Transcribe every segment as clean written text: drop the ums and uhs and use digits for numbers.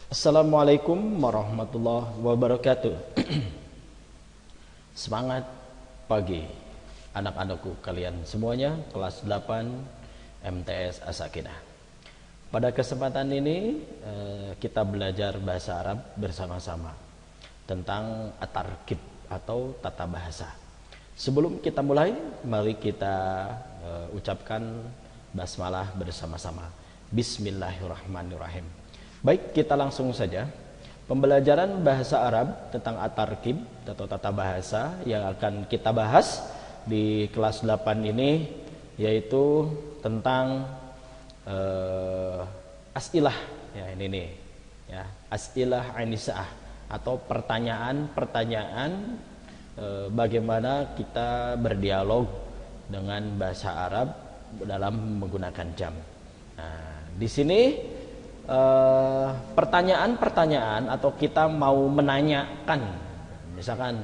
Assalamualaikum warahmatullahi wabarakatuh. Semangat pagi anak-anakku kalian semuanya, kelas 8 MTS As-Sakinah. Pada kesempatan ini kita belajar bahasa Arab bersama-sama tentang at-tarkib atau tata bahasa. Sebelum kita mulai, mari kita ucapkan basmalah bersama-sama. Bismillahirrahmanirrahim. Baik, kita langsung saja. Pembelajaran bahasa Arab tentang at-tarkib atau tata bahasa yang akan kita bahas di kelas 8 ini yaitu tentang as'ilah ya, ini nih ya, as'ilah anisa'ah atau pertanyaan-pertanyaan bagaimana kita berdialog dengan bahasa Arab dalam menggunakan jam. Nah, di sini pertanyaan-pertanyaan atau kita mau menanyakan, misalkan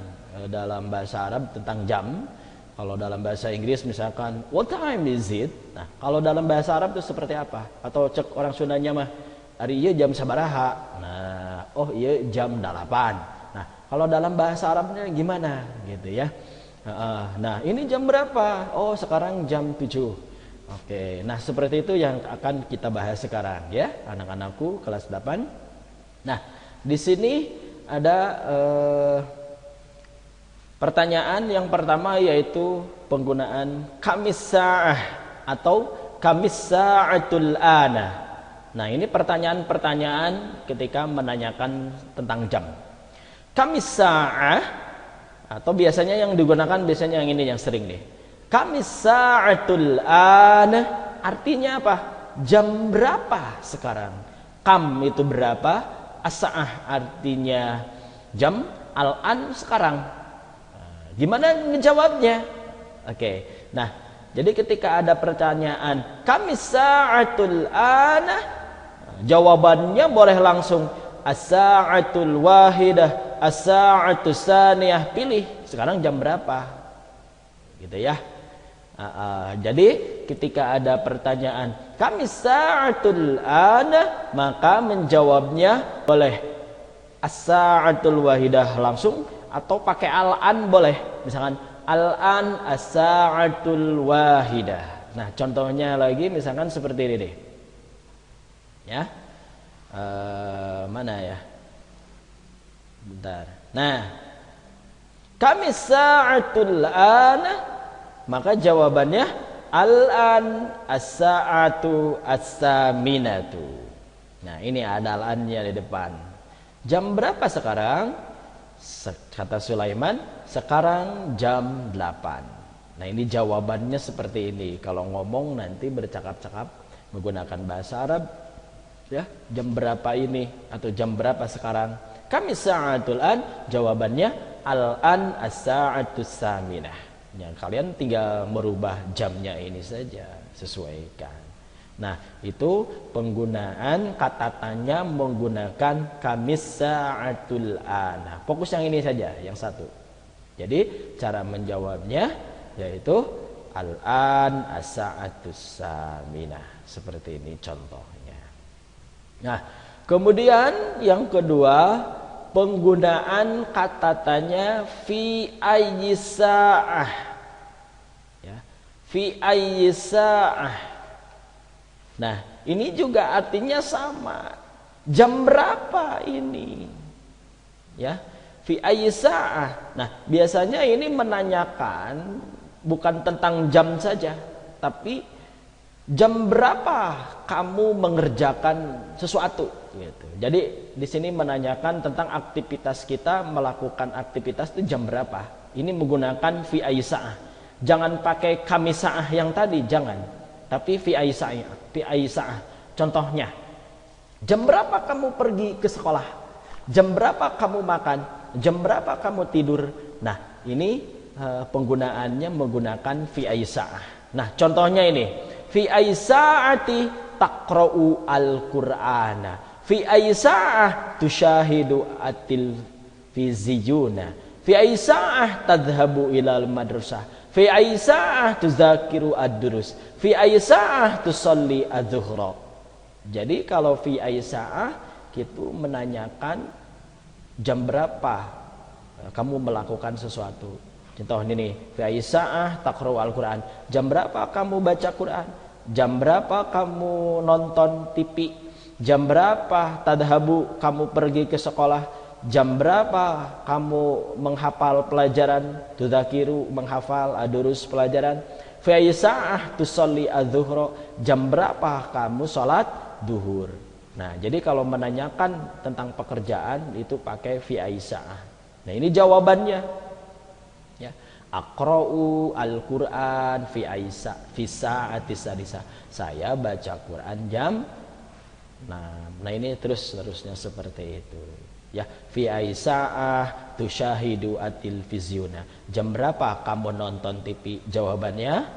dalam bahasa Arab tentang jam, kalau dalam bahasa Inggris misalkan what time is it? Nah, kalau dalam bahasa Arab itu seperti apa? Atau cek orang Sundanya mah hari iya jam sabaraha. Nah, oh iya jam 8. Nah, kalau dalam bahasa Arabnya gimana gitu ya. Nah, ini jam berapa? Oh, sekarang jam 7. Oke, nah seperti itu yang akan kita bahas sekarang ya, anak-anakku kelas 8. Nah, di sini ada pertanyaan yang pertama yaitu penggunaan kamis sa'ah atau kamis sa'atul ana. Nah, ini pertanyaan-pertanyaan ketika menanyakan tentang jam. Kamis sa'ah atau biasanya yang digunakan biasanya yang ini yang sering nih. Kamis sa'atul ana artinya apa? Jam berapa sekarang? Kam itu berapa? As-sa'ah artinya jam, al-an sekarang. Gimana ngejawabnya? Oke. Nah, jadi ketika ada pertanyaan kamis sa'atul ana, jawabannya boleh langsung as-sa'atul wahidah, as-sa'atus saniyah, pilih sekarang jam berapa. Gitu ya. Jadi ketika ada pertanyaan kamis sa'atul ana, maka menjawabnya boleh as-sa'atul wahidah langsung atau pakai al-an boleh. Misalkan al-an as-sa'atul wahidah. Nah, contohnya lagi misalkan seperti ini deh. Ya. Mana ya? Bentar. Nah, kamis sa'atul ana, maka jawabannya al-an as-sa'atu as-saminatu. Nah, ini ada al-annya di depan. Jam berapa sekarang? Kata Sulaiman, sekarang jam 8. Nah, ini jawabannya seperti ini. Kalau ngomong nanti bercakap-cakap menggunakan bahasa Arab ya, jam berapa ini atau jam berapa sekarang? Kamis sa'atul an, jawabannya al-an as-sa'atu as-saminah. Ya, kalian tinggal merubah jamnya ini saja, sesuaikan. Nah, itu penggunaan kata tanya menggunakan kamis sa'atul ana. Fokus yang ini saja, yang satu. Jadi cara menjawabnya yaitu al-an as-sa'atus saminah. Seperti ini contohnya. Nah, kemudian yang kedua, penggunaan kata tanya fi ayyi sa'ah. Ya, fi ayyi sa'ah. Nah, ini juga artinya sama. Jam berapa ini? Ya, fi ayyi sa'ah. Nah, biasanya ini menanyakan bukan tentang jam saja, tapi jam berapa kamu mengerjakan sesuatu gitu. Jadi di sini menanyakan tentang aktivitas kita, melakukan aktivitas itu jam berapa. Ini menggunakan fi ayyi sa'ah. Jangan pakai kamis sa'ah yang tadi, jangan. Tapi fi ayyi sa'ah, fi ayyi sa'ah. Contohnya, jam berapa kamu pergi ke sekolah? Jam berapa kamu makan? Jam berapa kamu tidur? Nah, ini penggunaannya menggunakan fi ayyi sa'ah. Nah, contohnya ini, fi ayyi sa'ati taqra'u al-Qur'ana. Fi ayyi sa'ah tusyahidu at-tilviziyuna. Fi ayyi sa'ah tadhhabu ilal madrasah. Fi ayyi sa'ah tuzakiru ad-durus. Fi ayyi sa'ah tusalli adz-dzuhra. Jadi kalau fi ayyi sa'ah itu menanyakan jam berapa kamu melakukan sesuatu. Contoh ini, fi ayyi sa'ah taqra'u al-Qur'an. Jam berapa kamu baca Quran? Jam berapa kamu nonton TV? Jam berapa tadhabu kamu pergi ke sekolah? Jam berapa kamu menghafal pelajaran? Tudzakiru menghafal, adurus pelajaran. Fi ayyi sa'ah tusalli adz-dzuhra. Jam berapa kamu salat duhur? Nah, jadi kalau menanyakan tentang pekerjaan itu pakai fi ayyi sa'ah. Nah, ini jawabannya. Ya. Aqra'u al-Qur'an fi sa'ati sadisa. Saya baca Quran jam. Nah ini terusnya seperti itu. Ya, fi ayyi sa'ah tusyahidu at-tilvizyuna. Jam berapa kamu nonton TV? Jawabannya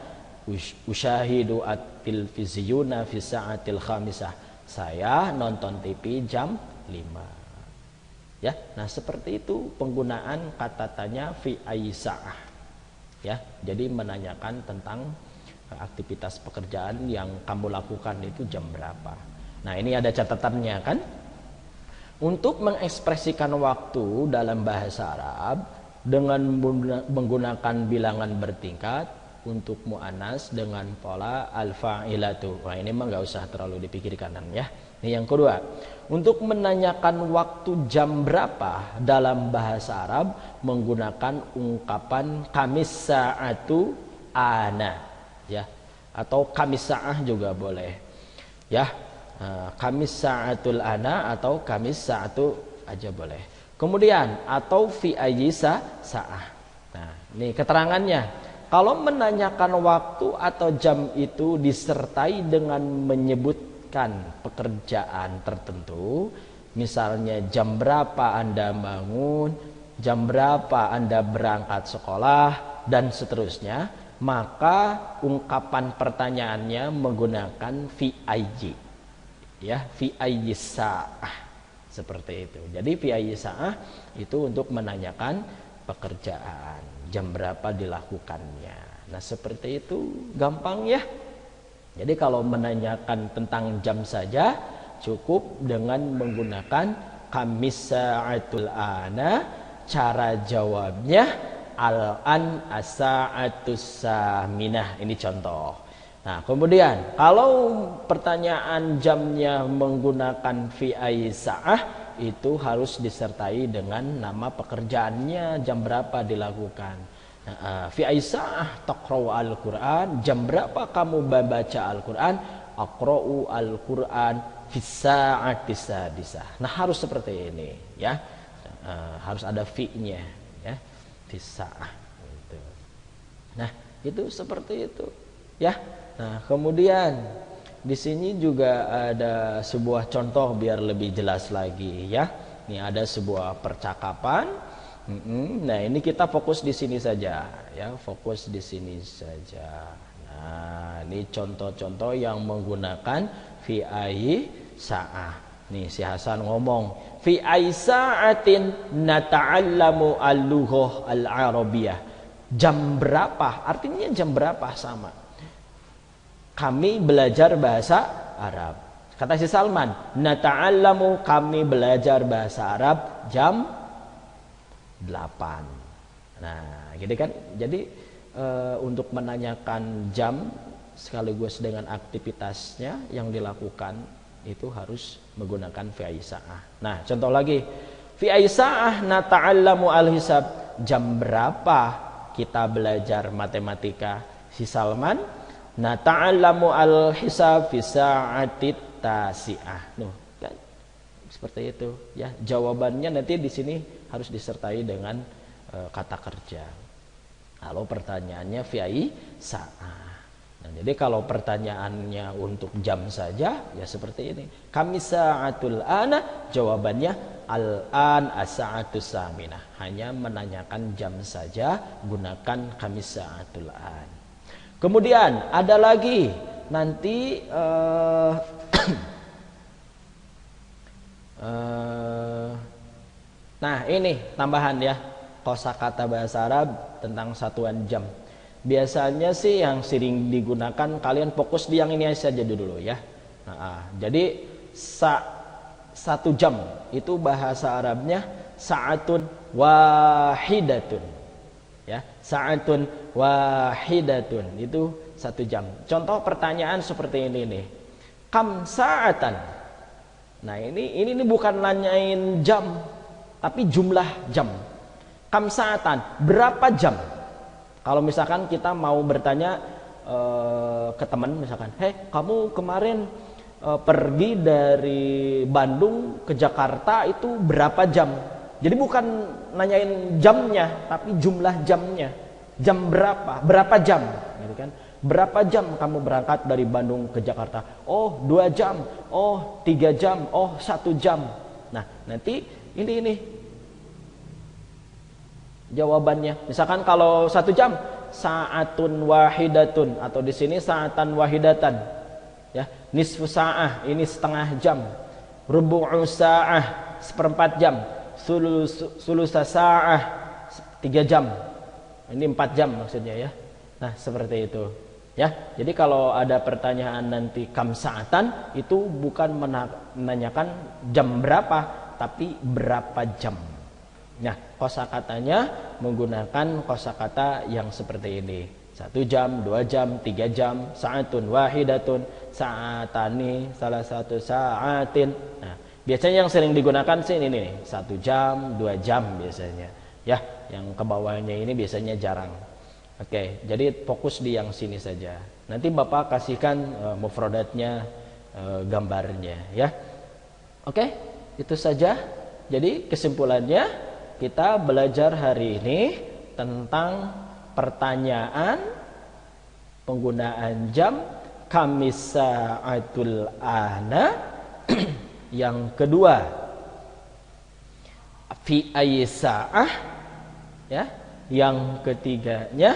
usyahidu at-tilvizyuna fi sa'atil khamisah. Saya nonton TV jam 5. Ya, nah seperti itu penggunaan kata tanya fi ayyi sa'ah. Ya, jadi menanyakan tentang aktivitas pekerjaan yang kamu lakukan itu jam berapa. Nah, ini ada catatannya kan? Untuk mengekspresikan waktu dalam bahasa Arab dengan menggunakan bilangan bertingkat untuk muannas dengan pola al-fa'ilatu. Wah, ini mah enggak usah terlalu dipikirkan ya. Ini yang kedua, untuk menanyakan waktu jam berapa dalam bahasa Arab menggunakan ungkapan kamis sa'atu ana, ya, atau kamis sa'ah juga boleh, ya, kamis sa'atul ana atau kamis sa'atu aja boleh. Kemudian atau fi ayyi sa'ah. Nah, ini keterangannya. Kalau menanyakan waktu atau jam itu disertai dengan menyebut pekerjaan tertentu, misalnya jam berapa Anda bangun, jam berapa Anda berangkat sekolah, dan seterusnya, maka ungkapan pertanyaannya menggunakan fi ayyi, ya, fi ayyi sa'ah, seperti itu. Jadi fi ayyi sa'ah itu untuk menanyakan pekerjaan, jam berapa dilakukannya. Nah seperti itu, gampang ya. Jadi kalau menanyakan tentang jam saja cukup dengan menggunakan kamis sa'atul ana. Cara jawabnya al-an as-sa'atus saminah. Ini contoh. Nah, kemudian kalau pertanyaan jamnya menggunakan fi ayyi sa'ah itu harus disertai dengan nama pekerjaannya, jam berapa dilakukan. Fi ayyi sa'ah taqra'u al-Qur'an. Jam berapa kamu membaca Al-Qur'an? Aqra'u al-Qur'an fi sa'ati sadisah. Nah, harus seperti ini, ya. Harus ada fi-nya, ya. Fi sa'ah gitu. Nah, itu seperti itu, ya. Nah, kemudian di sini juga ada sebuah contoh biar lebih jelas lagi, ya. Ini ada sebuah percakapan. Nah, ini kita fokus di sini saja, ya, fokus di sini saja. Nah, ini contoh-contoh yang menggunakan fi ayyi sa'ah. Nih si Hasan ngomong, fi ayyi sa'atin nata'allamu al-lughah al-arabiyyah. Jam berapa? Artinya jam berapa sama. Kami belajar bahasa Arab. Kata si Salman, nata'allamu, kami belajar bahasa Arab jam 8. Nah, gitu kan. Jadi untuk menanyakan jam sekaligus dengan aktivitasnya yang dilakukan itu harus menggunakan fi ayyi sa'ah. Nah, contoh lagi. Fi ayyi sa'ah nata'allamu al-hisab. Jam berapa kita belajar matematika? Si Salman, nata'allamu al-hisab fi sa'atit tasi'ah. Nuh, kan seperti itu, ya. Jawabannya nanti di sini harus disertai dengan kata kerja. Kalau pertanyaannya fi ayyi sa'ah. Nah, jadi kalau pertanyaannya untuk jam saja ya seperti ini. Kamis sa'atul ana, jawabannya al-an as-sa'atus saminah. Hanya menanyakan jam saja, gunakan kamis sa'atul an. Kemudian ada lagi nanti nah, ini tambahan ya, kosakata bahasa Arab tentang satuan jam. Biasanya sih yang sering digunakan, kalian fokus di yang ini saja dulu ya. Nah, jadi 1 jam. Itu bahasa Arabnya sa'atun wahidatun. Ya, sa'atun wahidatun itu 1 jam. Contoh pertanyaan seperti ini nih. Kam sa'atan. Nah, ini bukan nanyain jam, tapi jumlah jam. Kam sa'atan, berapa jam? Kalau misalkan kita mau bertanya ke teman misalkan, kamu kemarin pergi dari Bandung ke Jakarta itu berapa jam? Jadi bukan nanyain jamnya, tapi jumlah jamnya. Jam berapa? Berapa jam? Gitu kan? Berapa jam kamu berangkat dari Bandung ke Jakarta? Oh, 2 jam. Oh, 3 jam. Oh, 1 jam. Nah, nanti ini jawabannya. Misalkan kalau 1 jam, sa'atun wahidatun, atau di sini sa'atan wahidatan. Ya, nisfu sa'ah, ini setengah jam. Rubu'u sa'ah, 1/4 jam. Sulusa sa'ah, 3 jam. Ini 4 jam maksudnya ya. Nah, seperti itu. Ya, jadi kalau ada pertanyaan nanti kam sa'atan, itu bukan menanyakan jam berapa, tapi berapa jam. Nah, kosakatanya menggunakan kosakata yang seperti ini. 1 jam, 2 jam, 3 jam, sa'atun wahidatun, sa'atani, salah satu sa'atin. Nah, biasanya yang sering digunakan sih ini nih, 1 jam, 2 jam biasanya. Ya, yang ke bawahnya ini biasanya jarang. Oke, jadi fokus di yang sini saja. Nanti Bapak kasihkan mufradatnya, gambarnya ya. Oke, itu saja. Jadi kesimpulannya, kita belajar hari ini tentang pertanyaan penggunaan jam kamisaatul ana. Yang kedua, fi ayyi sa'ah ya. Yang ketiganya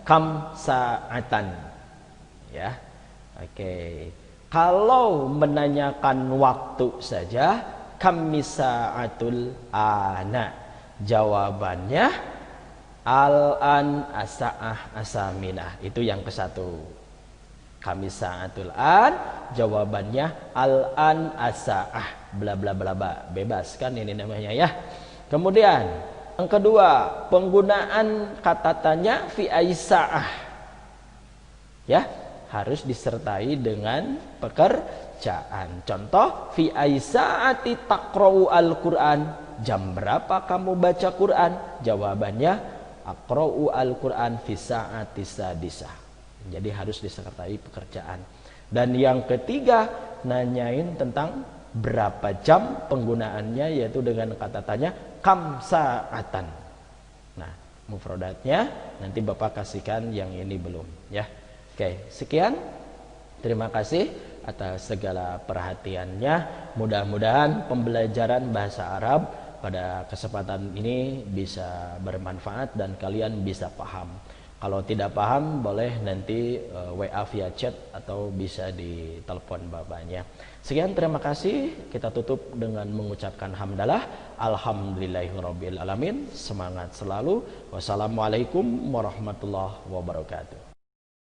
kam sa'atan ya. Oke. Kalau menanyakan waktu saja, kam misa'atul ana. Jawabannya al-an asa'ah asaminah. Itu yang ke-1. Kami sa'atul an, jawabannya al-an asa'ah bla bla bla bla. Bebas kan ini namanya ya. Kemudian yang kedua, penggunaan kata tanya fi aisa'ah. Ya, harus disertai dengan pekerjaan. Contoh, fi aisa'ati taqra'u al-Qur'an. Jam berapa kamu baca Quran? Jawabannya aqra'u al-Qur'an fi sa'ati sadisah. Jadi harus disertai pekerjaan. Dan yang ketiga, nanyain tentang berapa jam penggunaannya, yaitu dengan kata tanya kam sa'atan. Nah, mufradatnya nanti Bapak kasihkan, yang ini belum ya. Oke, sekian. Terima kasih atas segala perhatiannya. Mudah-mudahan pembelajaran bahasa Arab pada kesempatan ini bisa bermanfaat dan kalian bisa paham. Kalau tidak paham boleh nanti WA via chat atau bisa ditelepon bapaknya. Sekian, terima kasih. Kita tutup dengan mengucapkan hamdalah. Alhamdulillahirabbil alamin. Semangat selalu. Wassalamualaikum warahmatullahi wabarakatuh.